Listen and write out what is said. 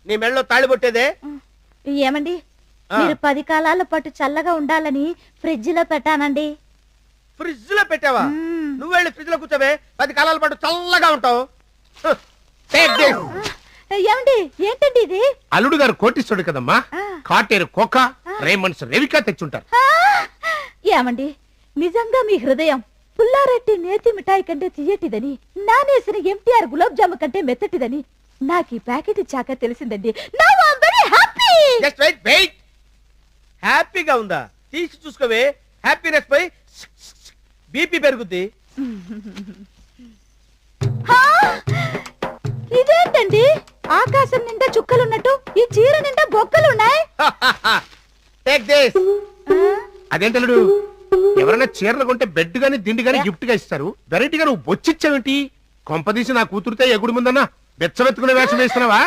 నీ మెళ్ళలో తాళి పట్టేదే. ఏమండి మీరు 10 కాలాల పాటు చల్లగా ఉండాలని ఫ్రిడ్జ్ లో పెట్టానండి. ఫ్రిడ్జ్ లో పెట్టావా? నువ్వు వెళ్ళి ఫ్రిడ్జ్ లో కూర్చోవే, 10 కాలాల పాటు చల్లగా ఉంటావు. ఏమండి ఏంటండి ఇది? అల్లుడు గారు కోటిస్తాడు కదమ్మా, కాటేరు కోక రేమండ్స్ రెవికా తెచ్చుంటారు. ఏమండి నిజంగా మీ హృదయం పుల్లారెడ్డి నేతి మిఠాయి కంటే తీయటిదని, నానేసిన ఎంటీఆర్ గులాబ్ జాము కంటే మెత్తటిదని నాకు ఈ ప్యాకెట్ చాక తెలిసిందండి. Now I'm very happy. Just wait wait. హ్యాపీగా ఉందా? తీసి చూసుకోవే, హ్యాపీనెస్ పై బీపీ పెరుగుద్ది. ఇదేంటండి ఆకాశం నిండా చుక్కలున్నట్టు ఈ చీర నిండా బొక్కలున్నాయి. Take this. అదేంటల్లుడు, ఎవరైనా చీరలు కొంటే బెడ్ గాని దిండి గాని గిఫ్ట్ గా ఇస్తారు, వెరైటీగా నువ్వు బొచ్చిచ్చావేంటి? కొంపదీసి నా కూతురుతో ఎగుడు ముందన్నా బెచ్చబెత్తుకునే వేషం వేస్తున్నావా?